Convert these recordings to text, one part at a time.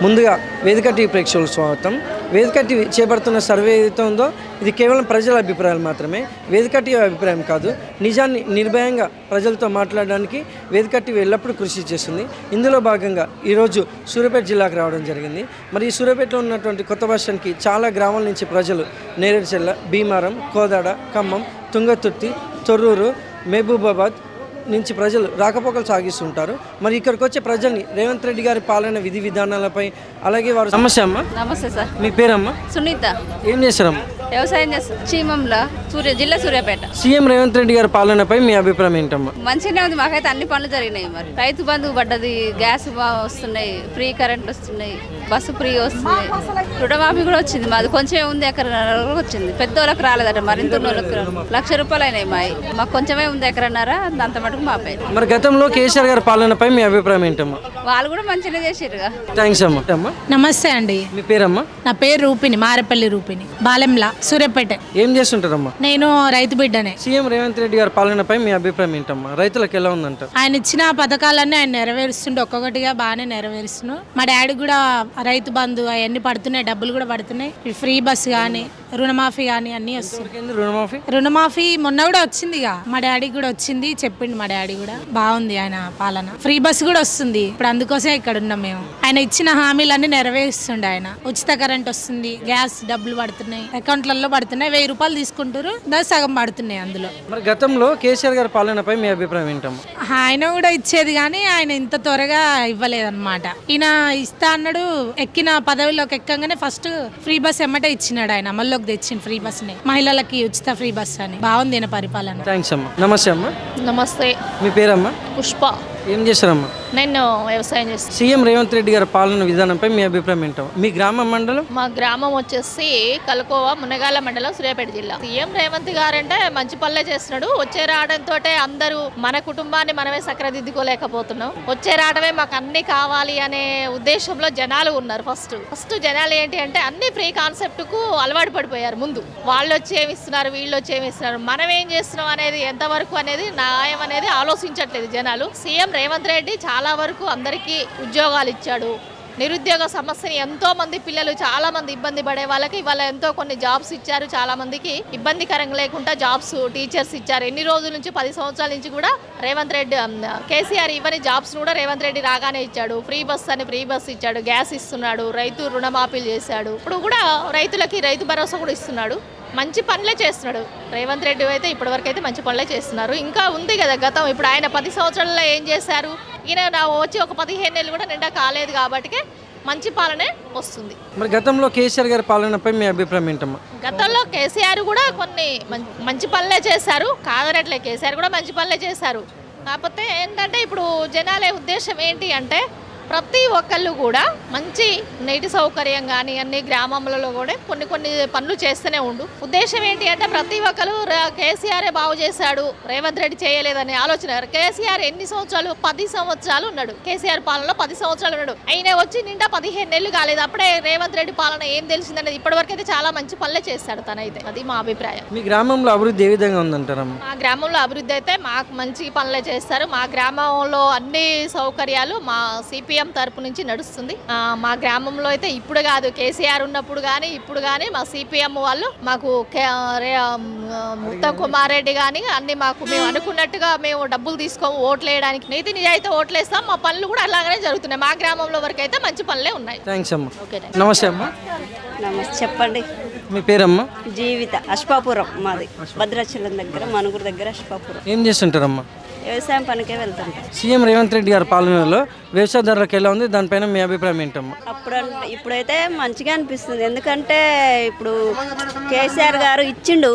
ముందుగా వేదిక టీవీ ప్రేక్షకులకు స్వాగతం. వేదిక టీవీ చేపడుతున్న సర్వే ఏదైతే ఉందో ఇది కేవలం ప్రజల అభిప్రాయాలు మాత్రమే, వేదిక టీవీ అభిప్రాయం కాదు. నిజాన్ని నిర్భయంగా ప్రజలతో మాట్లాడడానికి వేదిక టీవీ ఎల్లప్పుడూ కృషి చేస్తుంది. ఇందులో భాగంగా ఈరోజు సూర్యాపేట జిల్లాకు రావడం జరిగింది. మరి ఈ సూర్యాపేటలో ఉన్నటువంటి కొత్త బస్ స్టాండ్కి చాలా గ్రామాల నుంచి ప్రజలు నేరేడుచెల్ల, భీమారం, కోదాడ, ఖమ్మం, తుంగతుర్తి, తొర్రూరు, మహబూబాబాద్ నుంచి ప్రజలు రాకపోకలు సాగిస్తుంటారు. మరి ఇక్కడికి వచ్చే ప్రజల్ని రేవంత్ రెడ్డి గారి పాలన విధి విధానాలపై, అలాగే వారు సమస్య అమ్మ. నమస్తే సార్. మీ పేరమ్మా? సునీత. ఏం చేస్తారమ్మా? వ్యవసాయం చేస్తాం. చీమంలో జిల్లా సూర్యాపేట. సీఎం రేవంత్ రెడ్డి గారి పాలనపై మీ అభిప్రాయం ఏంటమ్మా? మంచిగానే ఉంది. మాకైతే అన్ని పనులు జరిగినాయి. మరి రైతు బంధు పడ్డది, గ్యాస్ వస్తున్నాయి, ఫ్రీ కరెంట్ వస్తున్నాయి, బస్సు ఫ్రీ వస్తున్నాయి, రుణమాఫీ కూడా వచ్చింది. మాది కొంచెమే ఉంది, ఎకరన్నర వచ్చింది. పెద్దోళ్ళకి రాలేదట, మరింత ₹1,00,000 అయినాయి. మాకు కొంచెమే ఉంది, ఎకరన్నర, అంత మటుకు మాపై. మరి గతంలో కేసీఆర్ గారి పాలనపై మీ అభిప్రాయం ఏంటమ్మా? వాళ్ళు కూడా మంచిగా చేసిరుగా. థ్యాంక్స్ అమ్మా. నమస్తే అండి. మీ పేరమ్మా? నా పేరు రూపిణి, మారేపల్లి రూపిణి, బాలెంలా, సూర్యాపేట. ఏం చేస్తుంటారమ్మా? నేను రైతు బిడ్డనే. సీఎం రేవంత్ రెడ్డి గారి పాలనపై మీ అభిప్రాయం ఏంటమ్మా? రైతులకు ఎలా ఉందంట? ఆయన ఇచ్చిన పథకాలన్నీ ఆయన నెరవేరుస్తుండే, ఒక్కొక్కటిగా బాగానే నెరవేరుస్తున్నాడు. మా డాడీ కూడా రైతు బంధు అవన్నీ పడుతున్నాయి, డబ్బులు కూడా పడుతున్నాయి. ఫ్రీ బస్ కానీ, రుణమాఫీ కానీ అన్నీ వస్తున్నాయి. రుణమాఫీ మొన్న కూడా వచ్చిందిగా, మా డాడీ కూడా వచ్చింది, చెప్పిండు మా డాడీ కూడా. బాగుంది ఆయన పాలన. ఫ్రీ బస్ కూడా వస్తుంది. ఇప్పుడు అందుకోసమే ఇక్కడ ఉన్నాం మేము. ఆయన ఇచ్చిన హామీలన్నీ నెరవేరుస్తుండే. ఆయన ఉచిత కరెంట్ వస్తుంది, గ్యాస్ డబ్బులు పడుతున్నాయి, అకౌంట్లలో పడుతున్నాయి. ₹1000 తీసుకుంటారు, దాని సగం పడుతున్నాయి అందులో. మరి గతంలో కేసీఆర్ గారి పాలనపై మీ అభిప్రాయం ఏంటమ్మా? ఆయన కూడా ఇచ్చేది కానీ ఆయన ఇంత త్వరగా ఇవ్వలేదన్నమాట. ఈయన ఇస్తా అన్నాడు, ఎక్కిన పదవిలోకి ఎక్కగానే ఫస్ట్ ఫ్రీ బస్ ఎమ్మటే ఇచ్చినాడు. ఆయన అమల్లోకి తెచ్చింది ఫ్రీ బస్ ని, మహిళలకి ఉచిత ఫ్రీ బస్ అని. బాగుంది ఈయన పరిపాలన. థ్యాంక్స్ అమ్మా. నమస్తే అమ్మా. నమస్తే. మీ పేరమ్మా? పుష్ప. ఏం చేస్తారమ్మా? నేను వ్యవసాయం చేస్తాను. సీఎం రేవంత్ రెడ్డి గారి పాలన విధానంపై మీ అభిప్రాయం ఏంటో? మీ గ్రామం, మండలం? మా గ్రామం వచ్చేసి కలకోవా, మునగాల మండలం, సూర్యాపేట జిల్లా. సీఎం రేవంత్ గారంటే మంచి పనులే చేస్తున్నాడు. వచ్చే రావడంతో అందరూ మన కుటుంబాన్ని మనమే సక్రదిద్దుకోలేకపోతున్నాం. వచ్చే రావడమే మాకు అన్ని కావాలి అనే ఉద్దేశంలో జనాలు ఉన్నారు. ఫస్ట్ జనాలు ఏంటి అంటే అన్ని ఫ్రీ కాన్సెప్ట్ కు అలవాటు పడిపోయారు. ముందు వాళ్ళు వచ్చి ఏమిస్తున్నారు, వీళ్ళు వచ్చి ఏమిస్తున్నారు, మనం ఏం చేస్తున్నాం అనేది ఎంతవరకు అనేది న్యాయం అనేది ఆలోచించట్లేదు జనాలు. సీఎం రేవంత్ రెడ్డి చాలా వరకు అందరికీ ఉద్యోగాలు ఇచ్చాడు. నిరుద్యోగ సమస్యని ఎంతో మంది పిల్లలు, చాలా మంది ఇబ్బంది పడే వాళ్ళకి ఇవాళ ఎంతో కొన్ని జాబ్స్ ఇచ్చారు. చాలా మందికి ఇబ్బందికరంగా లేకుండా జాబ్స్, టీచర్స్ ఇచ్చారు. ఎన్ని రోజుల నుంచి, 10 సంవత్సరాల నుంచి కూడా రేవంత్ రెడ్డి, కేసీఆర్ ఇవ్వని జాబ్స్ కూడా రేవంత్ రెడ్డి రాగానే ఇచ్చాడు. ఫ్రీ బస్ అని ఫ్రీ బస్ ఇచ్చాడు, గ్యాస్ ఇస్తున్నాడు, రైతు రుణమాఫీలు చేశాడు. ఇప్పుడు కూడా రైతులకి రైతు భరోసా కూడా ఇస్తున్నాడు. మంచి పనులే చేస్తున్నాడు రేవంత్ రెడ్డి. అయితే ఇప్పటివరకు అయితే మంచి పనులే చేస్తున్నారు. ఇంకా ఉంది కదా గతం. ఇప్పుడు ఆయన 10 సంవత్సరాల్లో ఏం చేశారు? ఈయన వచ్చి ఒక 15 ఏళ్ళు కూడా నిండా కాలేదు కాబట్టి మంచి పాలనే వస్తుంది. మరి గతంలో కేసీఆర్ గారి పాలనపై మీ అభిప్రాయం ఏంటమ్మా? గతంలో కేసీఆర్ కూడా కొన్ని మంచి పనులే చేశారు, కాదనట్లే. కేసీఆర్ కూడా మంచి పనులే చేశారు. కాకపోతే ఏంటంటే ఇప్పుడు జనాలే ఉద్దేశం ఏంటి అంటే ప్రతి ఒక్కళ్ళు కూడా మంచి నీటి సౌకర్యం కానీ అన్ని గ్రామంలో కూడా కొన్ని పనులు చేస్తూనే ఉండు. ఉద్దేశం ఏంటి అంటే ప్రతి ఒక్కరు కేసీఆరే బాగు చేశాడు, రేవంత్ రెడ్డి చేయలేదనే ఆలోచన. కేసీఆర్ ఎన్ని సంవత్సరాలు? 10 సంవత్సరాలు ఉన్నాడు. కేసీఆర్ పాలనలో 10 సంవత్సరాలు ఉన్నాడు. ఆయన వచ్చి నిండా 15 ఏళ్ళు కాలేదు. అప్పుడే రేవంత్ రెడ్డి పాలన ఏం తెలిసిందనేది ఇప్పటివరకు అయితే చాలా మంచి పనులే చేస్తాడు తనైతే. అది మా అభిప్రాయం. మీ గ్రామంలో అభివృద్ధి ఏ విధంగా ఉందంటారమ్మా? మా గ్రామంలో అభివృద్ధి అయితే మాకు మంచి పనులే చేస్తారు. మా గ్రామంలో అన్ని సౌకర్యాలు మా సిపిఎం తరపు నుంచి నడుస్తుంది. మా గ్రామంలో అయితే ఇప్పుడు కాదు, కేసీఆర్ ఉన్నప్పుడు కానీ ఇప్పుడు కానీ మా సిపిఎం వాళ్ళు మాకు ఉత్తమ్ కుమార్ రెడ్డి కానీ అన్ని మాకు మేము అనుకున్నట్టుగా మేము డబ్బులు తీసుకోము, ఓట్లు వేయడానికి నీతి నిజాయితీ ఓట్లు వేస్తాం. మా పనులు కూడా అలాగనే జరుగుతున్నాయి. మా గ్రామంలో వరకు అయితే మంచి పనులే ఉన్నాయి. థ్యాంక్స్ అమ్మా. ఓకే. నమస్తే అమ్మా. నమస్తే. చెప్పండి. మీ పేరమ్మా? జీవిత. అష్పాపురం మాది, భద్రాచలం దగ్గర, మనుగురు దగ్గర అష్పాపురం. ఏం చేస్తుంటారమ్మా? వ్యవసాయం పనికే వెళ్తుంటాం. సీఎం రేవంత్ రెడ్డి గారి పాలనలో వ్యవసాయదారులకు ఎలా ఉంది, దానిపైన మీ అభిప్రాయం ఏంటమ్మా? ఇప్పుడైతే మంచిగా అనిపిస్తుంది. ఎందుకంటే ఇప్పుడు కేసీఆర్ గారు ఇచ్చిండు,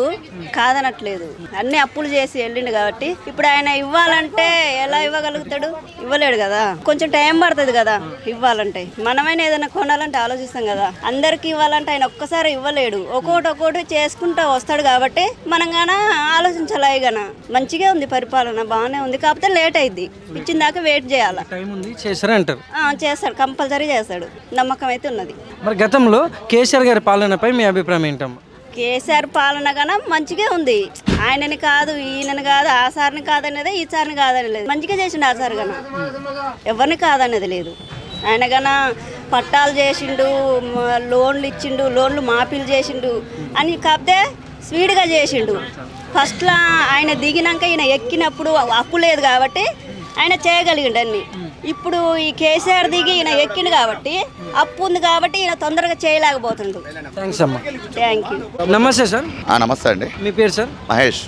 కాదనట్లేదు. అన్ని అప్పులు చేసి వెళ్ళిండు కాబట్టి ఇప్పుడు ఆయన ఇవ్వాలంటే ఎలా ఇవ్వగలుగుతాడు? ఇవ్వలేడు కదా. కొంచెం టైం పడుతుంది కదా ఇవ్వాలంటే. మనమైనా ఏదైనా కొనాలంటే ఆలోచిస్తాం కదా. అందరికి ఇవ్వాలంటే ఆయన ఒక్కసారి ఇవ్వలేడు. ఒక్కొక్కటి చేసుకుంటూ వస్తాడు కాబట్టి మనం గాన ఆలోచించాలి. గాన మంచిగా ఉంది పరిపాలన, బాగానే ఉంది. కాకపోతే లేట్ అయింది. ఇచ్చిన దాకా వెయిట్ చేయాలి. టైం ఉంది, చేస్తారా అంటారు? చేస్తాడు, కంపల్సరీ చేస్తాడు. నమ్మకం అయితే ఉన్నది. మరి గతంలో కేసీఆర్ గారి పాలనపై మీ అభిప్రాయం ఏంటమ్మా? కేసీఆర్ పాలన కన్నా మంచిగా ఉంది. ఆయనని కాదు, ఈయనని కాదు, ఆ సార్ని కాదనేది, ఈ సార్ని కాదనేది లేదు. మంచిగా చేసిండు ఆ సార్ కన్నా. ఎవరిని కాదనేది లేదు. ఆయన కన్నా పట్టాలు చేసిండు, లోన్లు ఇచ్చిండు, లోన్లు మాఫీలు చేసిండు అని కాకపోతే స్పీడ్గా చేసిండు. ఫస్ట్లో ఆయన దిగినాక ఈయన ఎక్కినప్పుడు అప్పు లేదు కాబట్టి ఆయన చేయగలిగిండు అన్ని. ఇప్పుడు ఈ కేసీఆర్ దిగి ఈయన ఎక్కిండు కాబట్టి అప్పు ఉంది కాబట్టి ఈయన తొందరగా చేయలేకపోతుండు. థ్యాంక్స్ అమ్మా. Thank you. నమస్తే సార్. నమస్తే అండి. మీ పేరు సార్? మహేష్,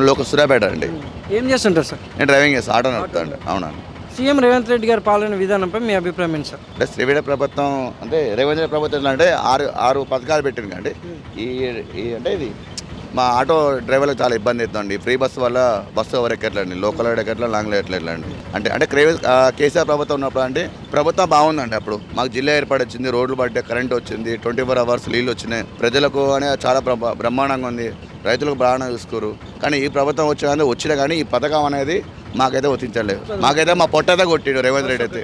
లోకల్ సూర్యాపేట అండి. ఏం చేస్తుంటారు సార్? నేను డ్రైవింగ్ చేస్తాను, ఆటో నడుపుతా అండి. అవునా. సీఎం రేవంత్ రెడ్డి గారి పాలన విధానంపై మీ అభిప్రాయం ఏంటి సార్? అంటే శ్రీవిడ ప్రభుత్వం అంటే రేవంత్ రెడ్డి ప్రభుత్వం అంటే ఆరు పథకాలు పెట్టింది కండి. అంటే ఇది మా ఆటో డ్రైవర్లకు చాలా ఇబ్బంది అవుతుందండి. ఫ్రీ బస్సు వల్ల బస్సు ఎవరు ఎక్కట్లండి, లోకల్ ఎక్కట్లా, లాంగ్లో ఎట్లండి. అంటే కేసీఆర్ ప్రభుత్వం ఉన్నప్పుడు అంటే ప్రభుత్వం బాగుందండి. అప్పుడు మాకు జిల్లా ఏర్పాటు వచ్చింది, రోడ్లు పడ్డే, కరెంట్ వచ్చింది, 24 hours నీళ్ళు వచ్చినాయి, ప్రజలకు అనే చాలా బ్రహ్మాండంగా ఉంది, రైతులకు బాగా చూసుకోరు. కానీ ఈ ప్రభుత్వం వచ్చినా కానీ ఈ పథకం అనేది మాకైతే వర్తించలేదు. మాకైతే మా పొట్టైతే కొట్టిండు రేవంత్ రెడ్డి అయితే.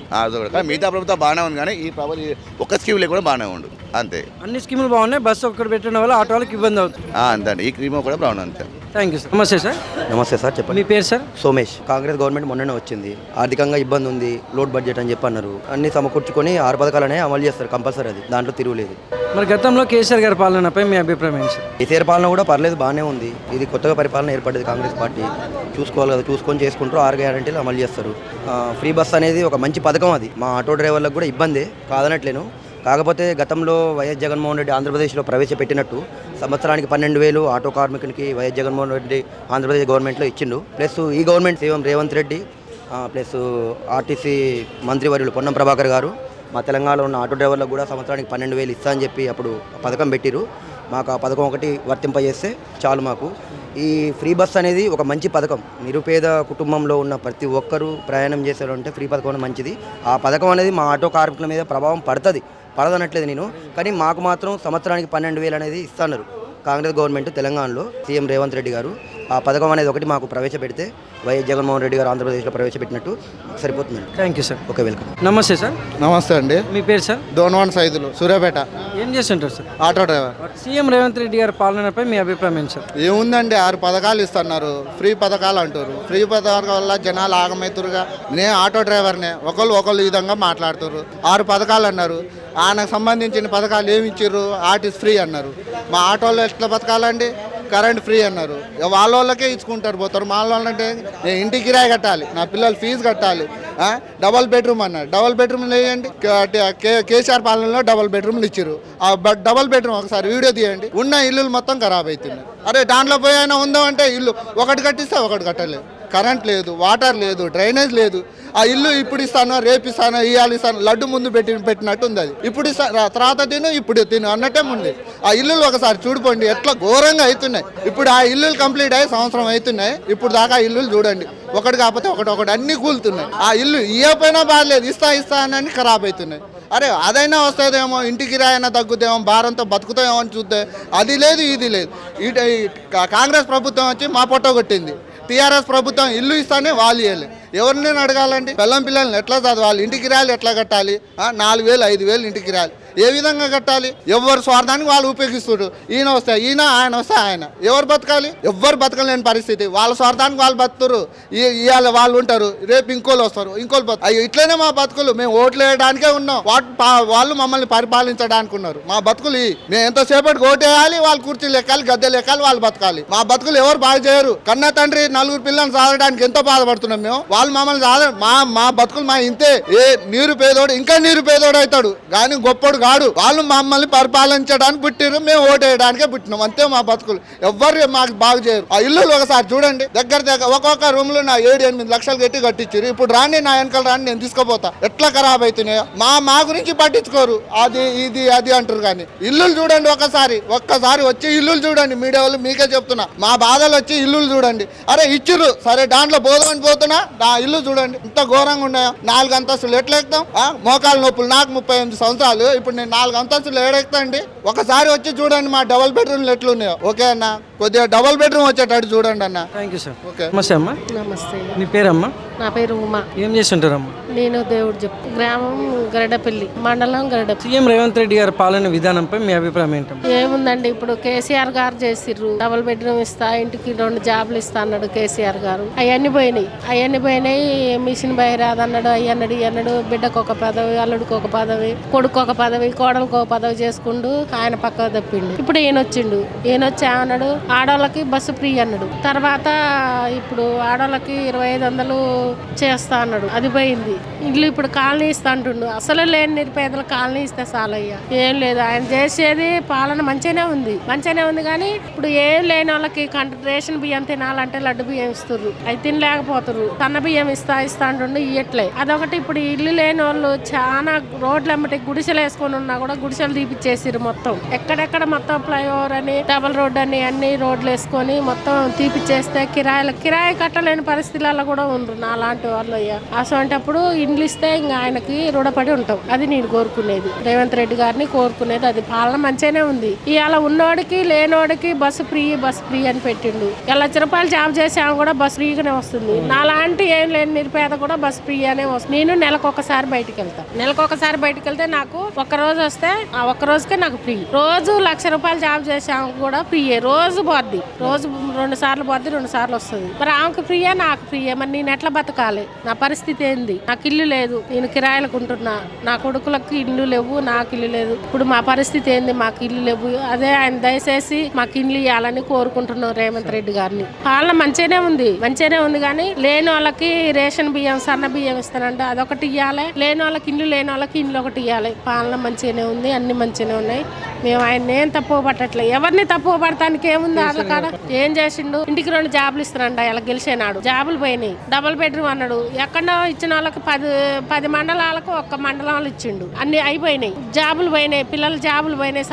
కానీ మిగతా ప్రభుత్వం బాగానే ఉంది, కానీ ఈ ప్రభుత్వం ఒక్క స్కీమ్ లేకుండా బాగానే ఉండు అంతే. అన్ని స్కీములు బాగున్నాయి, బస్సు ఒక్కటి పెట్టడం వల్ల ఆటో వాళ్ళకి ఇబ్బంది అవుతుంది అంతే. ఈ క్రీమ్ కూడా బాగుంది అంతే. Thank you sir. నమస్తే సార్. నమస్తే సార్, చెప్పండి. మీ పేరు సార్? సోమేష్. కాంగ్రెస్ గవర్నమెంట్ మొన్ననే వచ్చింది, ఆర్థికంగా ఇబ్బంది ఉంది, లోడ్ బడ్జెట్ అని చెప్పి అన్నారు. అన్ని సమకూర్చుకొని 6 పథకాలనే అమలు చేస్తారు కంపల్సరీ, అది దాంట్లో తిరుగులేదు. మరి గతంలో కేసీఆర్ గారి పాలనపై మీ అభిప్రాయం ఏంటి సార్? కేసీఆర్ పాలన కూడా పర్లేదు, బాగానే ఉంది. ఇది కొత్తగా పరిపాలన ఏర్పడ్డది కాంగ్రెస్ పార్టీ, చూసుకోవాలి కదా, చూసుకొని చేసుకుంటారు. 6 గ్యారెంటీలు అమలు చేస్తారు. ఫ్రీ బస్ అనేది ఒక మంచి పథకం, అది మా ఆటో డ్రైవర్లకు కూడా ఇబ్బందే కాదనట్లేను. కాకపోతే గతంలో వైఎస్ జగన్మోహన్ రెడ్డి ఆంధ్రప్రదేశ్లో ప్రవేశపెట్టినట్టు సంవత్సరానికి 12,000 ఆటో కార్మికునికి వైఎస్ జగన్మోహన్ రెడ్డి ఆంధ్రప్రదేశ్ గవర్నమెంట్లో ఇచ్చిండు. ప్లస్ ఈ government CM Revanth Reddy plus RTC మంత్రివర్యులు పొన్నం ప్రభాకర్ గారు మా తెలంగాణలో ఉన్న ఆటో డ్రైవర్లకు కూడా సంవత్సరానికి 12,000 ఇస్తా అని చెప్పి అప్పుడు పథకం పెట్టిరు. మాకు ఆ పథకం ఒకటి వర్తింపజేస్తే చాలు మాకు. ఈ ఫ్రీ బస్ అనేది ఒక మంచి పథకం. నిరుపేద కుటుంబంలో ఉన్న ప్రతి ఒక్కరూ ప్రయాణం చేశారంటే ఫ్రీ పథకం మంచిది. ఆ పథకం అనేది మా ఆటో కార్మికుల మీద ప్రభావం పడదనట్లేదు నేను, కానీ మాకు మాత్రం సంవత్సరానికి 12,000 అనేది ఇస్తున్నారు కాంగ్రెస్ గవర్నమెంట్ తెలంగాణలో సీఎం రేవంత్ రెడ్డి గారు. ఆ పథకం అనేది ఒకటి మాకు ప్రవేశపెడితే వైఎస్ జగన్మోహన్ రెడ్డి గారు ఆంధ్రప్రదేశ్లో ప్రవేశపెట్టినట్టు సరిపోతుందండి. Thank you sir. Okay, welcome. నమస్తే సార్. నమస్తే అండి. మీ పేరు సార్? దోన్వాన్ సైదులు, సూర్యాపేట. ఏం చేస్తుంటారు sir? Auto driver. CM Revanth Reddy గారి పాలనపై మీ అభిప్రాయం ఏంటి సార్? ఏముందండి, 6 పథకాలు ఇస్తున్నారు, ఫ్రీ పథకాలు అంటారు. ఫ్రీ పథకాల వల్ల జనాలు ఆగమవుతారుగా. నేను ఆటో డ్రైవర్నే, ఒకళ్ళు ఈ విధంగా మాట్లాడుతారు. 6 పథకాలు అన్నారు, ఆయనకు సంబంధించిన పథకాలు ఏమి ఇచ్చారు? ఆర్టీసీ ఫ్రీ అన్నారు. మా ఆటోలో ఎట్లా బతకాలండి? కరెంట్ ఫ్రీ అన్నారు, వాళ్ళకే ఇచ్చుకుంటారు పోతారు. మా వాళ్ళంటే నేను ఇంటికి కిరాయి కట్టాలి, నా పిల్లలు ఫీజు కట్టాలి. డబల్ బెడ్రూమ్ అన్నారు, డబల్ బెడ్రూమ్లు వేయండి. కేసీఆర్ పాలనలో డబల్ బెడ్రూమ్లు ఇచ్చారు. ఆ డబల్ బెడ్రూమ్ ఒకసారి వీడియో తీయండి. ఉన్న ఇల్లులు మొత్తం ఖరాబ్ అవుతున్నాయి. అరే దాంట్లో పోయి అయినా ఉందామంటే ఇల్లు ఒకటి కట్టిస్తే ఒకటి కట్టలేదు. కరెంట్ లేదు, వాటర్ లేదు, డ్రైనేజ్ లేదు. ఆ ఇల్లు ఇప్పుడు ఇస్తాను, రేపు ఇస్తాను, ఇవాళ ఇస్తాను, లడ్డు ముందు పెట్టినట్టు ఉంది. అది ఇప్పుడు తర్వాత ఇప్పుడు తిను అన్నట్టే ఉంది. ఆ ఇల్లులు ఒకసారి చూడిపోండి ఎట్లా ఘోరంగా అవుతున్నాయి. ఇప్పుడు ఆ ఇల్లులు కంప్లీట్ అయ్యి సంవత్సరం అవుతున్నాయి. ఇప్పుడు దాకా ఆ ఇల్లులు చూడండి, ఒకటి కాకపోతే ఒకటి అన్ని కూలుతున్నాయి. ఆ ఇల్లు ఇవ్వకపోయినా బాగాలేదు, ఇస్తా అని ఖరాబ్ అవుతున్నాయి. అరే అదైనా వస్తుందేమో, ఇంటికి రాయైనా తగ్గుతామో, భారంతో బతుకుతామో అని చూస్తే అది లేదు, ఇది లేదు. కాంగ్రెస్ ప్రభుత్వం వచ్చి మా పొట్ట కొట్టింది. టీఆర్ఎస్ ప్రభుత్వం ఇల్లు ఇస్తానే వాళ్ళు ఇవ్వాలి. ఎవరిని అడగాలండి? పిల్లల్ని ఎట్లా చదవాలి? ఇంటికి రాయాలి ఎట్లా కట్టాలి? 4,000 5,000 ఇంటికి రాయాలి. ఏ విధంగా కట్టాలి? ఎవరు స్వార్థానికి వాళ్ళు ఉపయోగిస్తున్నారు. ఈయన వస్తే ఈయన, ఆయన వస్తే ఆయన. ఎవరు బతకాలి? ఎవ్వరు బతకలేని పరిస్థితి. వాళ్ళ స్వార్థానికి వాళ్ళు బతుకుతారు. ఇవాళ వాళ్ళు ఉంటారు, రేపు ఇంకోళ్ళు వస్తారు, ఇంకోళ్ళు బతుకు. ఇట్లనే మా బతుకులు. మేము ఓట్లు వేయడానికే ఉన్నాం, వాళ్ళు మమ్మల్ని పరిపాలించడానికి ఉన్నారు. మా బతుకులు మేము ఎంతసేపటికి ఓటు వేయాలి, వాళ్ళు కుర్చీలు ఎక్కాలి, గద్దెలు ఎక్కాలి, వాళ్ళు బతకాలి. మా బతుకులు ఎవరు బాగా చేయరు. కన్నా తండ్రి 4 పిల్లల్ని సాధడానికి ఎంతో బాధపడుతున్నాం మేము. వాళ్ళు మమ్మల్ని మా బతుకులు మా ఇంతే. ఏ నీరు పేదోడు ఇంకా నీరు పేదోడు అవుతాడు, కానీ గొప్పోడు కాడు. వాళ్ళు మమ్మల్ని పరిపాలించడానికి పుట్టిరు, మేము ఓటు వేయడానికే పుట్టినాం. అంతే మా బతుకులు. ఎవ్వరు మాకు బాగు చేయరు. ఆ ఇల్లులు ఒకసారి చూడండి, దగ్గర ఒక్కొక్క రూమ్ లో 7-8 లక్షలు కట్టించారు. ఇప్పుడు రాండి, నా వెనకాల రాండి, నేను తీసుకుపోతా. ఎట్లా ఖరాబ్ అవుతున్నాయో మా గురించి పట్టించుకోరు. అది అంటారు. కానీ ఇల్లులు చూడండి, ఒక్కసారి వచ్చి ఇల్లులు చూడండి. మీడియా వాళ్ళు మీకే చెప్తున్నా, మా బాధలు వచ్చి ఇల్లులు చూడండి. అరే ఇచ్చిర్రు సరే, దాంట్లో బోధమని పోతున్నా, నా ఇల్లు చూడండి ఇంత ఘోరంగా ఉన్నాయో. 4 అంతస్తులు ఎట్లా ఎక్కుతాం? మోకాలు నొప్పులు. నాకు 38 సంవత్సరాలు. ఇప్పుడు నేను 4 అంతస్తులు ఏడెక్తా అండి? ఒకసారి వచ్చి చూడండి మా డబల్ బెడ్రూమ్లు ఎట్లున్నాయో. ఓకే అన్న, కొద్దిగా డబుల్ బెడ్రూమ్ వచ్చేటట్టు చూడండి అన్న. Thank you sir. ఓకే. నమస్తే అమ్మా. నమస్తే, మీ పేరమ్మా? నా పేరు ఉమా. ఏం చేస్తుంటారమ్మా? నేను దేవుడు చెప్పు, గ్రామం గరడపల్లి, మండలం గరడపల్లి. సీఎం రేవంత్ రెడ్డి గారి పాలన విధానంపై మీ అభిప్రాయం ఏంటమ్మా? ఏముందండి, ఇప్పుడు కేసీఆర్ గారు చేసిర్రు, డబుల్ బెడ్రూమ్ ఇస్తా, ఇంటికి 2 జాబులు ఇస్తా అన్నాడు కేసీఆర్ గారు. అవన్నీ పోయినాయి. మిషన్ బయరాదు అన్నాడు, అయ్యన్నాడు ఇయ్యన్నాడు. బిడ్డకు ఒక పదవి, అల్లుడికి ఒక పదవి, కొడుకు ఒక పదవి, కోడలకు ఒక పదవి చేసుకుంటూ ఆయన పక్క తప్పిండు. ఇప్పుడు ఈయన వచ్చి అన్నాడు ఆడవాళ్ళకి బస్సు ఫ్రీ అన్నాడు. తర్వాత ఇప్పుడు ఆడవాళ్ళకి 2500 చేస్తా అన్నాడు, అది పోయింది. ఇల్లు ఇప్పుడు కాలనీ ఇస్తా అంటుండు. అసలు లేని నిరుపేదలు కాలనీ ఇస్తే చాలయ్యా. ఏం లేదు, ఆయన చేసేది పాలన మంచిగానే ఉంది కానీ ఇప్పుడు ఏం లేని వాళ్ళకి రేషన్ బియ్యం తినాలంటే లడ్డు బియ్యం ఇస్తుర్రు, అవి తినలేకపోతుర్రు. సన్న బియ్యం ఇస్తా అంటుండు, ఇయ్యట్లే. అదొకటి. ఇప్పుడు ఇల్లు లేని వాళ్ళు చాలా రోడ్లు అమ్మటి గుడిసెలు వేసుకొని ఉన్నా కూడా గుడిసెలు తీపిచ్చేసిర్రు మొత్తం. ఎక్కడెక్కడ మొత్తం ఫ్లైఓవర్ అని, డబల్ రోడ్ అని అన్ని రోడ్లు వేసుకొని మొత్తం తీపిచ్చేస్తే కిరాయి కట్టలేని పరిస్థితులలో కూడా ఉండ్రు నాలాంటి వాళ్ళు. అయ్యా అసంటప్పుడు ఇండ్లు ఇస్తే ఇంకా ఆయనకి రుణపడి ఉంటాం. అది నేను కోరుకునేది, రేవంత్ రెడ్డి గారిని కోరుకునేది అది. పాలన మంచిగానే ఉంది. ఇవాళ ఉన్నోడికి లేనోడికి బస్సు ఫ్రీ అని పెట్టిండు. 1,00,000 రూపాయలు జాబ్ చేసాము కూడా బస్సు ఫ్రీగానే వస్తుంది. నాలాంటి ఏం లేని నిరుపేద కూడా బస్సు ఫ్రీ అనే వస్తుంది. నేను నెలకొకసారి బయటికి వెళ్తే నాకు ఒక్క రోజు వస్తే ఆ ఒక్క రోజుకే నాకు ఫ్రీ. రోజు 1,00,000 రూపాయలు జాబ్ చేసాము కూడా ఫ్రీయే. రోజు 2 సార్లు పోద్ది, 2 సార్లు వస్తుంది. మరి ఆమెకు ఫ్రీయే, నాకు ఫ్రీయే. మరి నేను ఎట్లా బతకాలి? నా పరిస్థితి ఏంది? నాకు ఇల్లు లేదు, నేను కిరాయిలకు ఉంటున్నా. నా కొడుకులకు ఇల్లు లేవు, నాకు ఇల్లు లేదు. ఇప్పుడు మా పరిస్థితి ఏంది? మాకు ఇల్లు లేవు. అదే ఆయన దయచేసి మాకు ఇల్లు ఇవ్వాలని కోరుకుంటున్నాం రేవంత్ రెడ్డి గారిని. పాలన మంచిగానే ఉంది కానీ లేని వాళ్ళకి రేషన్ బియ్యం, సన్న బియ్యం ఇస్తానంటే అదొకటి ఇవ్వాలి. లేని వాళ్ళకి ఇల్లు ఒకటి ఇవ్వాలి. పాలన మంచిగానే ఉంది, అన్ని మంచిగానే ఉన్నాయి. మేము ఆయన ఏం తప్పు పట్టట్లేదు. ఎవరిని తప్పు పడటానికి ఏముంది? వాళ్ళ కాడ ఏం చేసిండు? ఇంటికి 2 జాబులు ఇస్తారంట. ఇలా గెలిచేనాడు జాబులు పోయినాయి. డబుల్ బెడ్రూమ్ అన్నాడు. ఎక్కడో ఇచ్చిన వాళ్ళకి 10 మండలాలకు 1 మండలంలో ఇచ్చిండు. అన్ని అయిపోయినాయి, జాబులు పోయినాయి, పిల్లలు జాబులు పోయినాయి.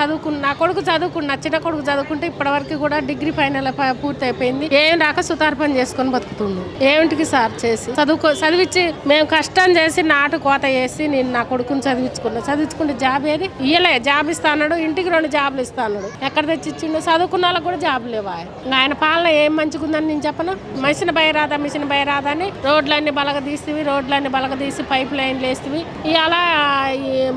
నా కొడుకు చదువుకున్నా, చిన్న కొడుకు చదువుకుంటే ఇప్పటి వరకు కూడా డిగ్రీ ఫైనల్ పూర్తి అయిపోయింది. ఏం రాక సుతార్ పని చేసుకొని బతుకుతుండు. ఏమిటికి సార్ చేసి చదివించి మేము కష్టం చేసి నాటు కోత వేసి నేను నా కొడుకుని చదివించుకుంటే జాబ్ ఏది? ఇయ్యలే. జాబ్ ఇస్తా అన్నాడు, ఇంటికి 2 జాబులు ఇస్తా అన్నాడు. ఎక్కడ తెచ్చి ఇచ్చిండు? చదువుకున్న వాళ్ళకి కూడా జాబులు లేవా? ఆయన పాలన ఏం మంచిగుందని నేను చెప్పను. మిషన్ బయరాదా అని రోడ్లన్నీ బలగదీసి పైప్ లైన్లు వేస్తేవి. ఇలా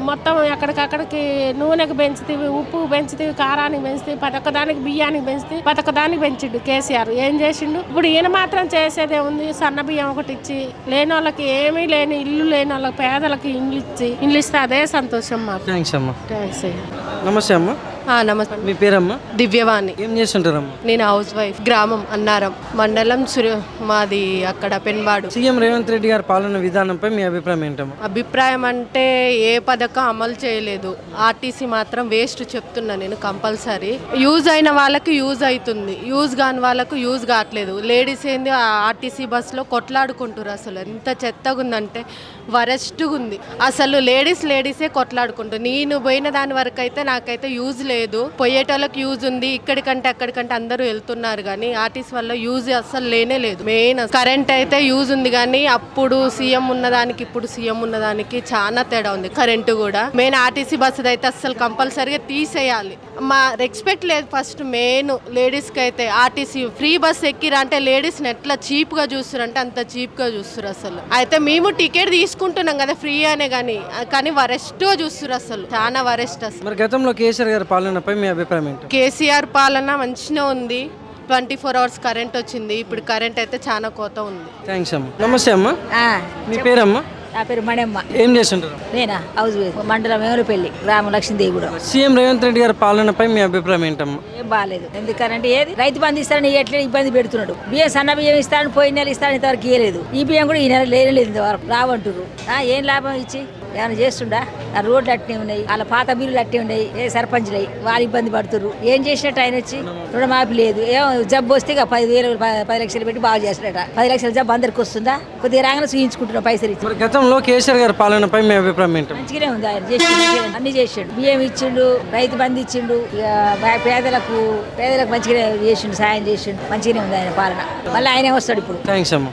మొత్తం ఎక్కడికక్కడికి నూనెకు పెంచుతీవి, ఉప్పు పెంచుతీవి, కారానికి పెంచుతీవి, పతొక్కదానికి బియ్యానికి పెంచుతీవి, పతొక్కదానికి పెంచిండు కేసీఆర్. ఏం చేసిండు? ఇప్పుడు ఈయన మాత్రం చేసేదే ఉంది. సన్న బియ్యం ఒకటి ఇచ్చి, లేని వాళ్ళకి ఏమీ లేని ఇల్లు లేని వాళ్ళకి పేదలకి ఇల్లు ఇస్తే అదే సంతోషం మాకు. థ్యాంక్స్ అమ్మా. థ్యాంక్స్. నమస్తే అమ్మా. నమస్తే. మీ పేరమ్మా? దివ్యవాణి. ఏం చేస్తుంటారమ్మా? నేను హౌస్ వైఫ్. గ్రామం అన్నారం, మండలం మాది అక్కడ పెన్బాడు. సీఎం రేవంత్ రెడ్డి గారి పాలన విధానంపై మీ అభిప్రాయం ఏంటమ్మా? అభిప్రాయం అంటే ఏ పథకం అమలు చేయలేదు. ఆర్టీసీ మాత్రం వేస్ట్ చెప్తున్నా నేను. కంపల్సరీ యూజ్ అయిన వాళ్ళకి యూజ్ అవుతుంది, యూజ్ కాని వాళ్ళకు యూజ్ కావట్లేదు. లేడీస్ ఏంది ఆర్టీసీ బస్సులో కొట్లాడుకుంటారు. అసలు ఎంత చెత్తగా ఉందంటే వరెస్ట్గా ఉంది. అసలు లేడీసే కొట్లాడుకుంటారు. నేను పోయిన దాని వరకు అయితే నాకైతే యూజ్ లేదు. పోయేటోళ్ళకి యూజ్ ఉంది, ఇక్కడికంటే అక్కడికంటే అందరూ వెళ్తున్నారు కానీ ఆర్టీసీ వల్ల యూజ్ అసలు లేనే లేదు. మెయిన్ కరెంట్ అయితే యూజ్ ఉంది కానీ అప్పుడు సీఎం ఉన్నదానికి ఇప్పుడు సీఎం ఉన్నదానికి చాలా తేడా ఉంది. కరెంటు కూడా మెయిన్ ఆర్టీసీ బస్సు అయితే అసలు కంపల్సరీగా తీసేయాలి. మా రెస్పెక్ట్ లేదు. ఫస్ట్ మెయిన్ లేడీస్కి అయితే ఆర్టీసీ ఫ్రీ బస్ ఎక్కిరా అంటే లేడీస్ని ఎట్లా చీప్గా చూస్తారు అంటే అంత చీప్గా చూస్తారు. అసలు అయితే మేము టికెట్ తీసుకుంటున్నాం కదా ఫ్రీ అనే కానీ వరెస్ట్గా చూస్తారు. అసలు చాలా వరెస్ట్. అసలు మరి గతంలో కేసీఆర్ గారి పాలనపై మీ అభిప్రాయం ఏంటి? కేసీఆర్ పాలన మంచిగా ఉంది. 24 hours కరెంట్ వచ్చింది. ఇప్పుడు కరెంట్ అయితే చాలా కోత ఉంది. థ్యాంక్స్ అమ్మా. నమస్తే అమ్మా. మీ పేరమ్మా? నా పేరు మణమ్మ. ఏం చేస్తుంటారు? నేనా హౌస్ వైఫ్. మండలం వేములపల్లి, గ్రామం లక్ష్మీదేవిగూడెం. సీఎం రేవంత్ రెడ్డి గారి పాలనపై మీ అభిప్రాయం ఏంటమ్మా? ఏం బాగాలేదు. ఎందుకంటే ఏది రైతు బంధు ఇస్తారని ఎట్లా ఇబ్బంది పెడుతున్నాడు. బియ్యం సన్న బియ్యం ఇస్తారని పోయిన నెల ఇస్తారని ఇంతవరకు ఇవ్వలేదు. ఈ బియ్యం కూడా ఈ నెల లేనేలేదు ఇంతవరకు. రావంటున్నారు. ఏం లాభం ఇచ్చి ఏమైనా చేస్తుండా? ఆ రోడ్లు అట్నే ఉన్నాయి, వాళ్ళ పాత బిల్లులు అట్టే ఉన్నాయి. ఏ సర్పంచ్లై వాళ్ళు ఇబ్బంది పడుతున్నారు. ఏం చేసినట్టు ఆయన వచ్చి రుణమాఫీ లేదు. ఏమో జబ్బు వస్తే 10 లక్షలు పెట్టి బాగా చేసినట్ట. 10 లక్షల జబ్బు అందరికి వస్తుందా? కొద్దిగా రాగానే చూయించుకుంటున్నాం పైసలు ఇచ్చి. గతంలో కేసీఆర్ గారి పాలనపై మీ అభిప్రాయం ఏంటి? మంచిగానే ఉంది. ఆయన చేసిండు, అన్ని చేసిండు. బియ్యం ఇచ్చిండు, రైతు బంధు ఇచ్చిండు, పేదలకు మంచిగానే చేసిండు, సాయం చేసిండు. మంచిగానే ఉంది ఆయన పాలన. మళ్ళీ ఆయనే వస్తాడు ఇప్పుడు. థ్యాంక్స్ అమ్మా.